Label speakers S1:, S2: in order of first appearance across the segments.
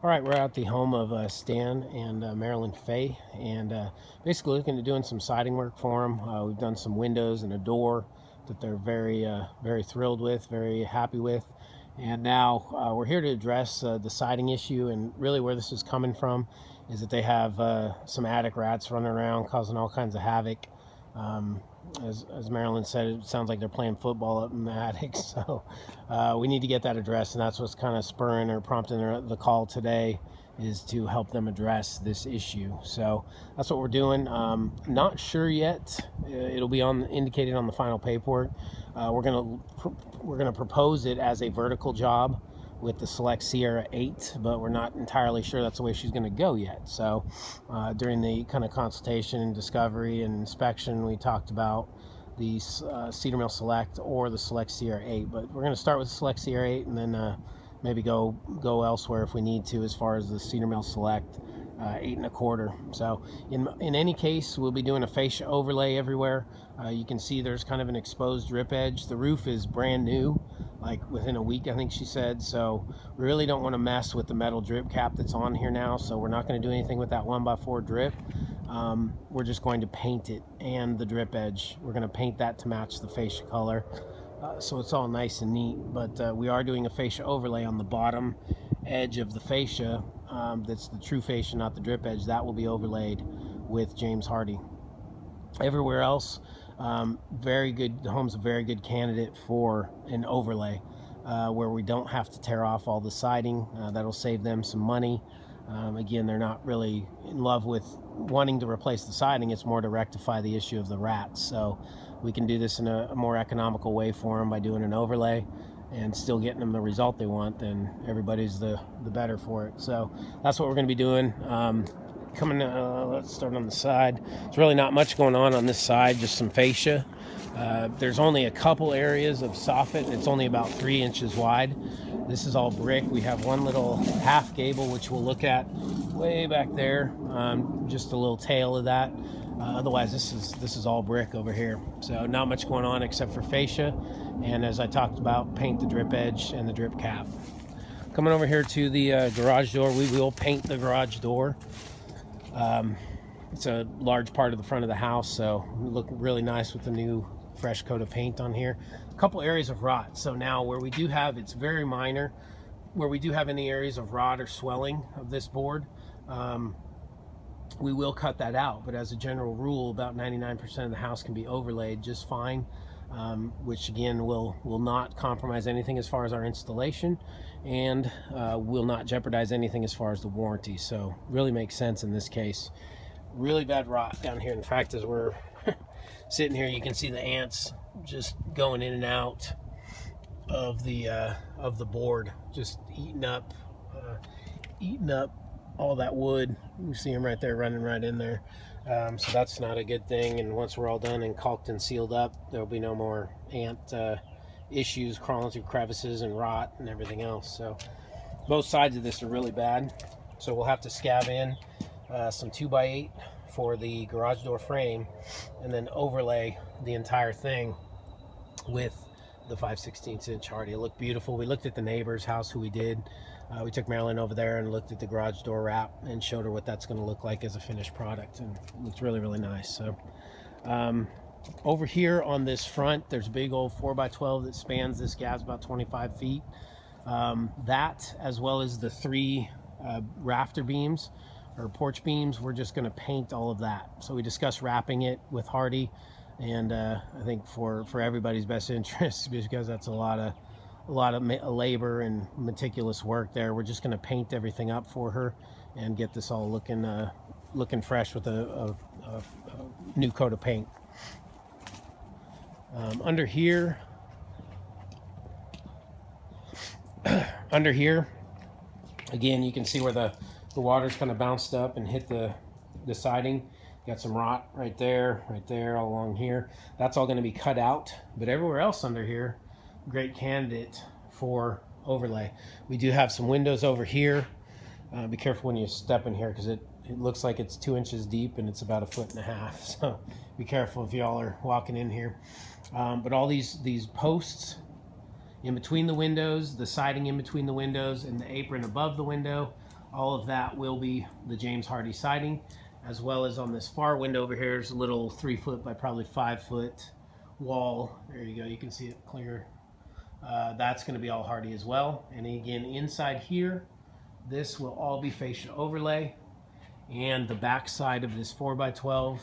S1: All right, we're at the home of Stan and Marilyn Faye, and basically looking at doing some siding work for them. We've done some windows and a door that they're very thrilled with, very happy with. And now we're here to address the siding issue, and really where this is coming from is that they have some attic rats running around causing all kinds of havoc. Um, as Marilyn said, it sounds like they're playing football up in the attic. So we need to get that addressed, and that's what's kind of spurring or prompting the call today, is to help them address this issue. So that's what we're doing. Not sure yet. It'll be indicated on the final paperwork. We're gonna propose it as a vertical job with the Select Sierra 8, but we're not entirely sure that's the way she's going to go yet. So during the kind of consultation and discovery and inspection, we talked about the Cedar Mill Select or the Select Sierra 8, but we're going to start with the Select Sierra 8 and then maybe go elsewhere if we need to, as far as the Cedar Mill Select 8 1/4. So in any case, we'll be doing a fascia overlay everywhere. You can see there's kind of an exposed drip edge. The roof is brand new, like within a week, I think she said. So we really don't want to mess with the metal drip cap that's on here now. So we're not going to do anything with that 1x4 drip. We're just going to paint it and the drip edge. We're going to paint that to match the fascia color. So it's all nice and neat, but we are doing a fascia overlay on the bottom edge of the fascia. That's the true fascia, not the drip edge. That will be overlaid with James Hardie. Everywhere else, very good. The home's a very good candidate for an overlay, where we don't have to tear off all the siding. That'll save them some money. Again, they're not really in love with wanting to replace the siding. It's more to rectify the issue of the rats. So we can do this in a more economical way for them by doing an overlay and still getting them the result they want. Then everybody's the better for it. So that's what we're going to be doing. Let's start on the side. There's really not much going on this side, just some fascia. There's only a couple areas of soffit, and it's only about 3 inches wide. This is all brick. We have one little half gable, which we'll look at way back there, just a little tail of that. Otherwise, this is all brick over here. So not much going on except for fascia, and as I talked about, paint the drip edge and the drip cap. Coming over here to the garage door, we will paint the garage door. It's a large part of the front of the house, so we look really nice with the new fresh coat of paint on here. A couple areas of rot. So now where we do have, it's very minor, where we do have any areas of rot or swelling of this board, we will cut that out. But as a general rule, about 99% of the house can be overlaid just fine, which again will not compromise anything as far as our installation, and will not jeopardize anything as far as the warranty. So really makes sense in this case. Really bad rot down here. In fact, as we're sitting here, you can see the ants just going in and out of the board, just eating up all that wood. You see them right there running right in there. So that's not a good thing. And once we're all done and caulked and sealed up, there'll be no more ant issues crawling through crevices and rot and everything else. So both sides of this are really bad. So we'll have to scab in some 2x8 for the garage door frame, and then overlay the entire thing with the 5/16 inch Hardie. It looked beautiful. We looked at the neighbor's house, who we did. We took Marilyn over there and looked at the garage door wrap and showed her what that's going to look like as a finished product, and it looks really, really nice. So over here on this front, there's a big old 4x12 that spans this gap's about 25 feet. That, as well as the 3 rafter beams or porch beams, we're just going to paint all of that. So we discussed wrapping it with Hardie, and I think for everybody's best interest, because that's a lot of labor and meticulous work there, we're just going to paint everything up for her and get this all looking fresh with a new coat of paint. Under here, again, you can see where the water's kind of bounced up and hit the siding. Got some rot right there, all along here. That's all going to be cut out. But everywhere else under here, great candidate for overlay. We do have some windows over here. Be careful when you step in here, because it looks like it's 2 inches deep and it's about 1.5 feet. So be careful if y'all are walking in here. But all these posts in between the windows, the siding in between the windows, and the apron above the window, All of that will be the James Hardie siding, as well as on this far window over here is a little 3 foot by probably 5 foot wall. There you go, you can see it clear. That's going to be all Hardie as well. And again, inside here, this will all be fascia overlay, and the back side of this 4x12,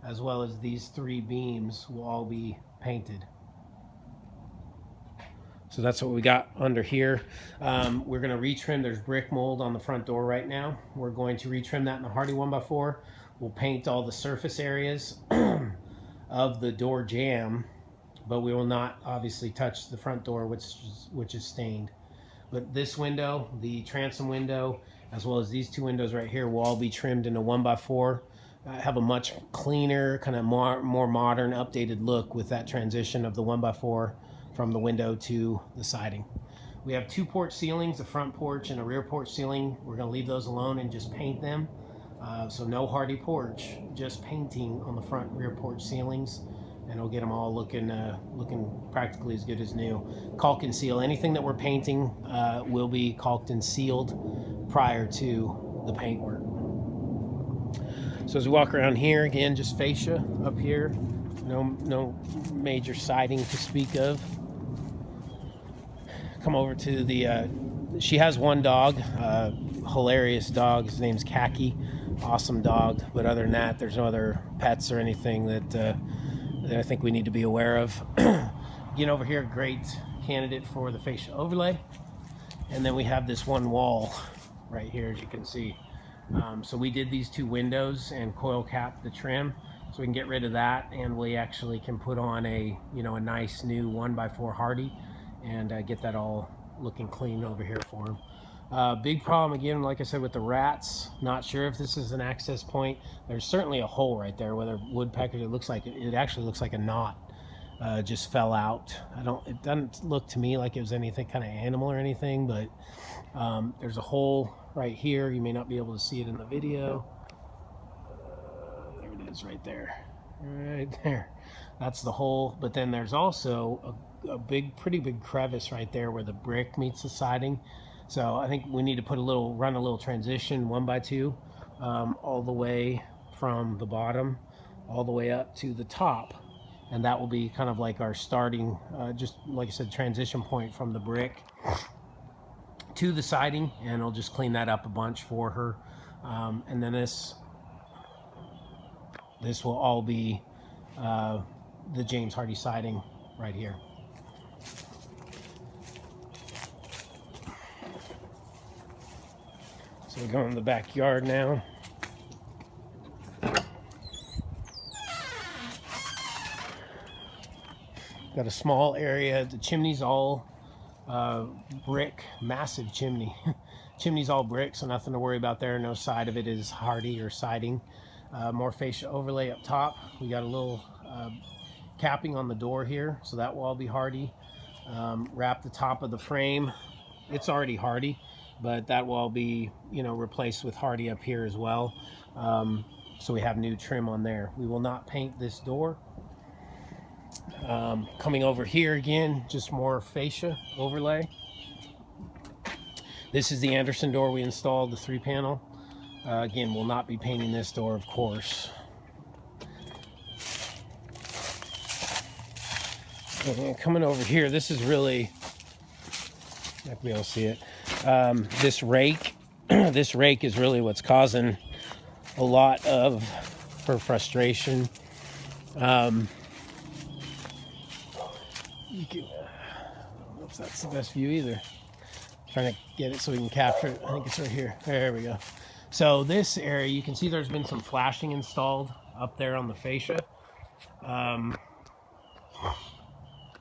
S1: as well as these 3 beams, will all be painted. So that's what we got under here. We're going to retrim. There's brick mold on the front door right now. We're going to retrim that in the Hardie 1x4. We'll paint all the surface areas of the door jamb, but we will not obviously touch the front door, which is stained. But this window, the transom window, as well as these 2 windows right here, will all be trimmed in a 1x4. Have a much cleaner, kind of more modern, updated look with that transition of the 1x4 from the window to the siding. We have 2 porch ceilings, a front porch and a rear porch ceiling. We're going to leave those alone and just paint them. So no Hardie porch, just painting on the front and rear porch ceilings, and it'll get them all looking practically as good as new. Caulk and seal. Anything that we're painting will be caulked and sealed prior to the paint work. So as we walk around here, again, just fascia up here. No major siding to speak of. Come over to the, she has 1 dog, hilarious dog. His name's Khaki, awesome dog. But other than that, there's no other pets or anything that I think we need to be aware of. Again, over here, great candidate for the fascia overlay. And then we have this 1 wall right here, as you can see. So we did these 2 windows and coil cap the trim, so we can get rid of that, and we actually can put on a a nice new 1x4 Hardie and get that all looking clean over here for them. Big problem again, like I said, with the rats. Not sure if this is an access point. There's certainly a hole right there, whether woodpeckers. It actually looks like a knot just fell out. It doesn't look to me like it was anything kind of animal or anything, but there's a hole right here. You may not be able to see it in the video. There it is right there. Right there. That's the hole. But then there's also a pretty big crevice right there where the brick meets the siding. So I think we need to run a little transition 1x2 all the way from the bottom all the way up to the top. And that will be kind of like our starting, just like I said, transition point from the brick to the siding, and I'll just clean that up a bunch for her. And then this will all be the James Hardie siding right here. So we're going in the backyard now. Got a small area. The chimney's all brick, massive chimney. Chimney's all brick, so nothing to worry about there. No side of it is Hardie or siding. More fascia overlay up top. We got a little capping on the door here, so that will all be Hardie. Wrap the top of the frame. It's already Hardie, but that will all be, replaced with Hardie up here as well. So we have new trim on there. We will not paint this door. Coming over here again, just more fascia overlay. This is the Anderson door we installed, the 3-panel. Again, we'll not be painting this door, of course. And coming over here, this is really, I can be able to see it. This rake, this rake is really what's causing a lot of her frustration. You can, I don't know if that's the best view either. Trying to get it so we can capture it. I think it's right here. There we go. So this area, you can see there's been some flashing installed up there on the fascia.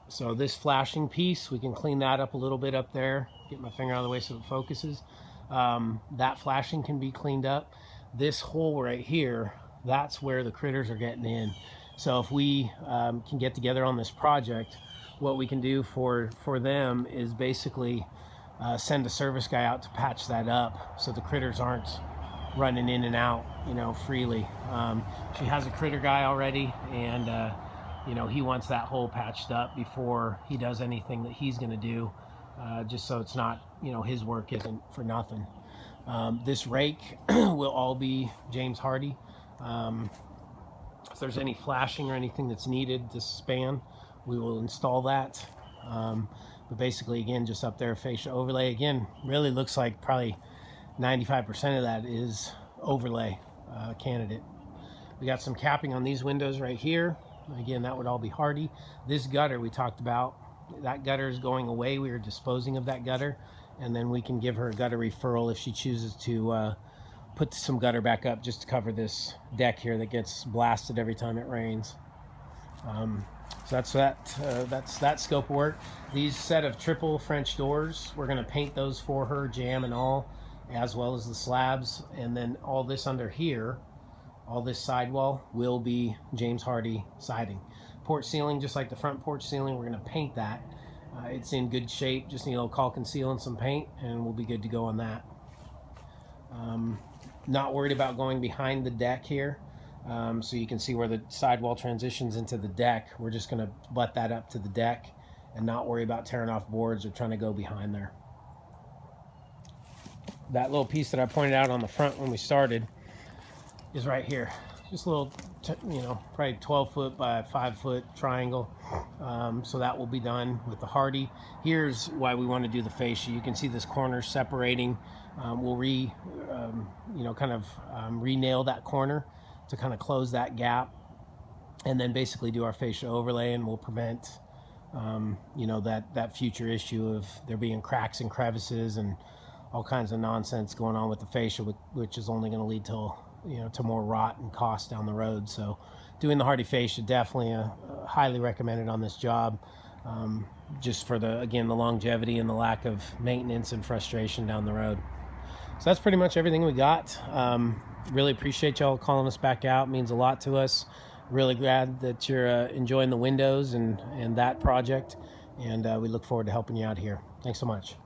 S1: So this flashing piece, we can clean that up a little bit up there. Get my finger out of the way so it focuses. That flashing can be cleaned up. This hole right here, that's where the critters are getting in. So if we can get together on this project, what we can do for them is basically send a service guy out to patch that up so the critters aren't running in and out, freely. She has a critter guy already, and he wants that hole patched up before he does anything that he's going to do, just so it's not, his work isn't for nothing. This rake will all be James Hardie. If there's any flashing or anything that's needed this span, we will install that. But basically, again, just up there, fascia overlay. Again, really looks like probably 95% of that is overlay candidate. We got some capping on these windows right here. Again, that would all be Hardie. This gutter we talked about, that gutter is going away. We are disposing of that gutter, and then we can give her a gutter referral if she chooses to put some gutter back up just to cover this deck here that gets blasted every time it rains. So that's that scope of work. These set of triple French doors, we're going to paint those for her, jam and all, as well as the slabs. And then all this under here, all this sidewall will be James Hardie siding. Porch ceiling, just like the front porch ceiling, we're going to paint that. It's in good shape, just need a little caulk and seal and some paint, and we'll be good to go on that. Not worried about going behind the deck here. So you can see where the sidewall transitions into the deck. We're just going to butt that up to the deck and not worry about tearing off boards or trying to go behind there. That little piece that I pointed out on the front when we started is right here. Just a little, probably 12-foot by 5-foot triangle. So that will be done with the Hardie. Here's why we want to do the fascia. You can see this corner separating. We'll re-nail that corner to kind of close that gap, and then basically do our fascia overlay, and we'll prevent that future issue of there being cracks and crevices and all kinds of nonsense going on with the fascia, which is only going to lead to more rot and cost down the road. So doing the Hardie fascia, definitely highly recommended on this job, just for the longevity and the lack of maintenance and frustration down the road. So that's pretty much everything we got. Really appreciate y'all calling us back out. It means a lot to us. Really glad that you're enjoying the windows and that project, and we look forward to helping you out here. Thanks so much.